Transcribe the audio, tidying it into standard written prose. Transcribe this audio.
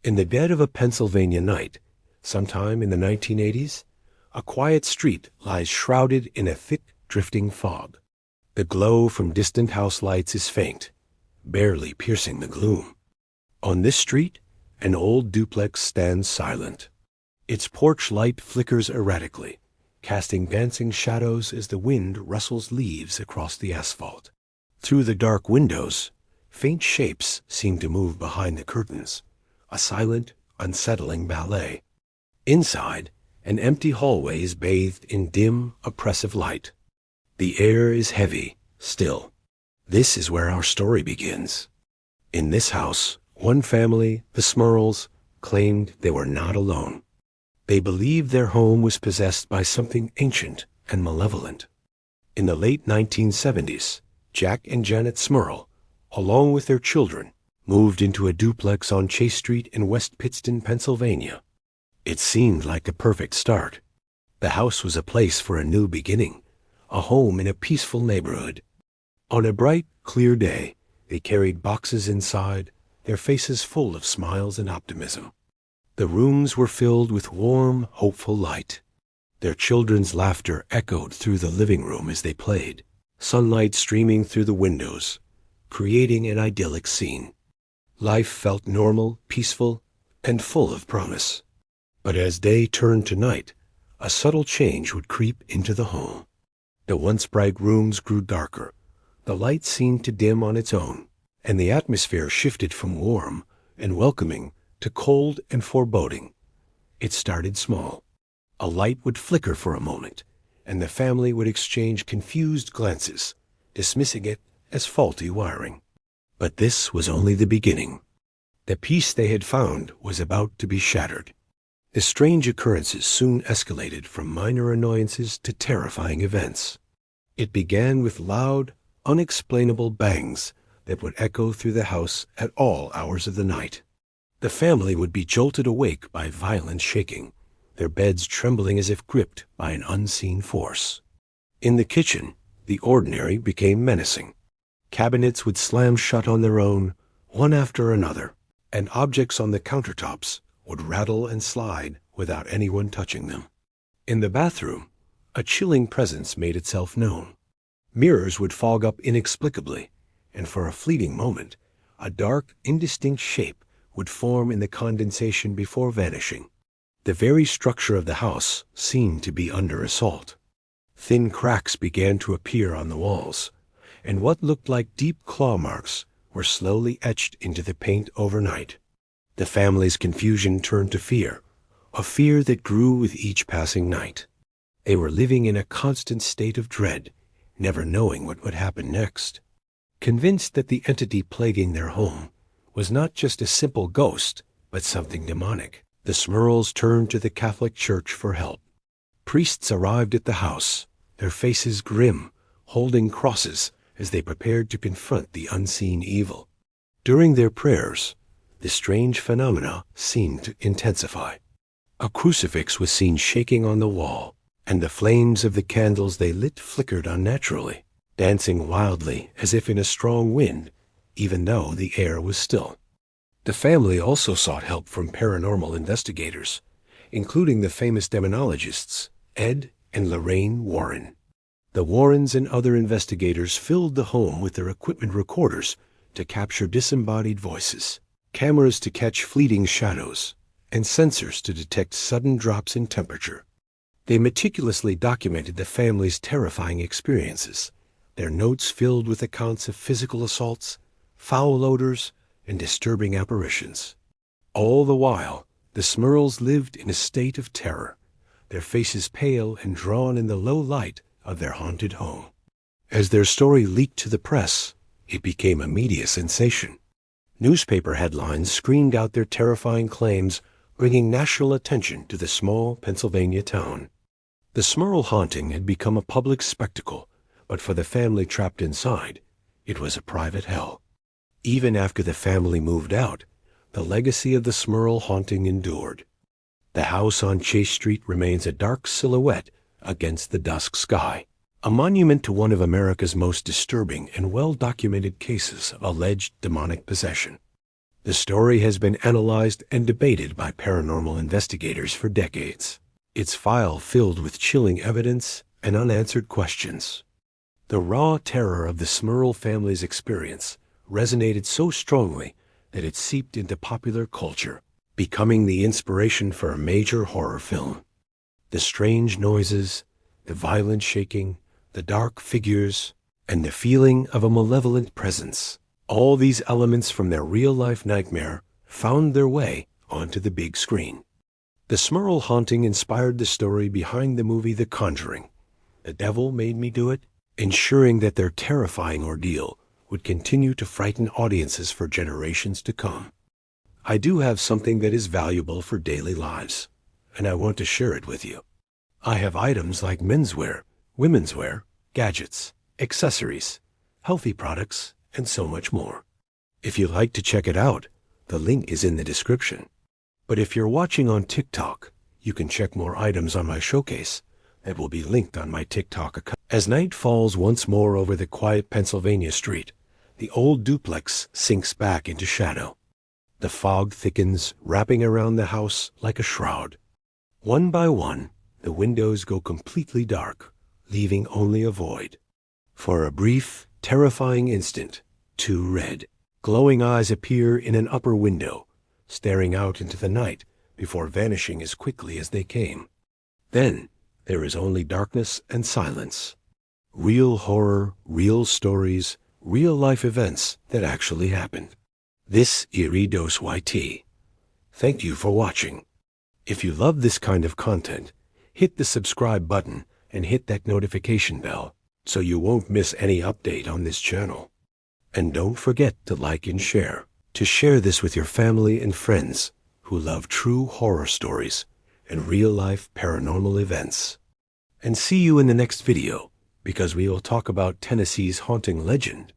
In the dead of a Pennsylvania night, sometime in the 1980s, a quiet street lies shrouded in a thick, drifting fog. The glow from distant house lights is faint, barely piercing the gloom. On this street, an old duplex stands silent. Its porch light flickers erratically, casting dancing shadows as the wind rustles leaves across the asphalt. Through the dark windows, faint shapes seem to move behind the curtains, a silent, unsettling ballet. Inside, an empty hallway is bathed in dim, oppressive light. The air is heavy, still. This is where our story begins. In this house, one family, the Smurls, claimed they were not alone. They believed their home was possessed by something ancient and malevolent. In the late 1970s, Jack and Janet Smurl, along with their children, moved into a duplex on Chase Street in West Pittston, Pennsylvania. It seemed like a perfect start. The house was a place for a new beginning, a home in a peaceful neighborhood. On a bright, clear day, they carried boxes inside, their faces full of smiles and optimism. The rooms were filled with warm, hopeful light. Their children's laughter echoed through the living room as they played, sunlight streaming through the windows, creating an idyllic scene. Life felt normal, peaceful, and full of promise. But as day turned to night, a subtle change would creep into the home. The once bright rooms grew darker, the light seemed to dim on its own, and the atmosphere shifted from warm and welcoming to cold and foreboding. It started small. A light would flicker for a moment, and the family would exchange confused glances, dismissing it as faulty wiring. But this was only the beginning. The peace they had found was about to be shattered. The strange occurrences soon escalated from minor annoyances to terrifying events. It began with loud, unexplainable bangs that would echo through the house at all hours of the night. The family would be jolted awake by violent shaking, their beds trembling as if gripped by an unseen force. In the kitchen, the ordinary became menacing. Cabinets would slam shut on their own, one after another, and objects on the countertops would rattle and slide without anyone touching them. In the bathroom, a chilling presence made itself known. Mirrors would fog up inexplicably, and for a fleeting moment, a dark, indistinct shape would form in the condensation before vanishing. The very structure of the house seemed to be under assault. Thin cracks began to appear on the walls, and what looked like deep claw marks were slowly etched into the paint overnight. The family's confusion turned to fear, a fear that grew with each passing night. They were living in a constant state of dread, never knowing what would happen next. Convinced that the entity plaguing their home was not just a simple ghost, but something demonic, the Smurls turned to the Catholic Church for help. Priests arrived at the house, their faces grim, holding crosses as they prepared to confront the unseen evil. During their prayers, the strange phenomena seemed to intensify. A crucifix was seen shaking on the wall, and the flames of the candles they lit flickered unnaturally, dancing wildly as if in a strong wind, even though the air was still. The family also sought help from paranormal investigators, including the famous demonologists Ed and Lorraine Warren. The Warrens and other investigators filled the home with their equipment recorders to capture disembodied voices, cameras to catch fleeting shadows, and sensors to detect sudden drops in temperature. They meticulously documented the family's terrifying experiences, their notes filled with accounts of physical assaults, foul odors, and disturbing apparitions. All the while, the Smurls lived in a state of terror, their faces pale and drawn in the low light of their haunted home. As their story leaked to the press, it became a media sensation. Newspaper headlines screamed out their terrifying claims, bringing national attention to the small Pennsylvania town. The Smurl Haunting had become a public spectacle, but for the family trapped inside, it was a private hell. Even after the family moved out, the legacy of the Smurl Haunting endured. The house on Chase Street remains a dark silhouette against the dusk sky, a monument to one of America's most disturbing and well-documented cases of alleged demonic possession. The story has been analyzed and debated by paranormal investigators for decades. Its file filled with chilling evidence and unanswered questions. The raw terror of the Smurl family's experience resonated so strongly that it seeped into popular culture, becoming the inspiration for a major horror film. The strange noises, the violent shaking, the dark figures, and the feeling of a malevolent presence, all these elements from their real-life nightmare found their way onto the big screen. The Smurl Haunting inspired the story behind the movie The Conjuring. The Devil Made Me Do It, ensuring that their terrifying ordeal would continue to frighten audiences for generations to come. I do have something that is valuable for daily lives, and I want to share it with you. I have items like menswear, women's wear, gadgets, accessories, healthy products, and so much more. If you'd like to check it out, the link is in the description. But if you're watching on TikTok, you can check more items on my showcase that will be linked on my TikTok account. As night falls once more over the quiet Pennsylvania street, the old duplex sinks back into shadow. The fog thickens, wrapping around the house like a shroud. One by one, the windows go completely dark, leaving only a void. For a brief, terrifying instant, two red, glowing eyes appear in an upper window, staring out into the night before vanishing as quickly as they came. Then there is only darkness and silence. Real horror, real stories, real-life events that actually happened. This EerieDoseYT. Thank you for watching. If you love this kind of content, hit the subscribe button and hit that notification bell so you won't miss any update on this channel. And don't forget to like and share, to share this with your family and friends who love true horror stories and real-life paranormal events. And see you in the next video, because we will talk about Tennessee's haunting legend,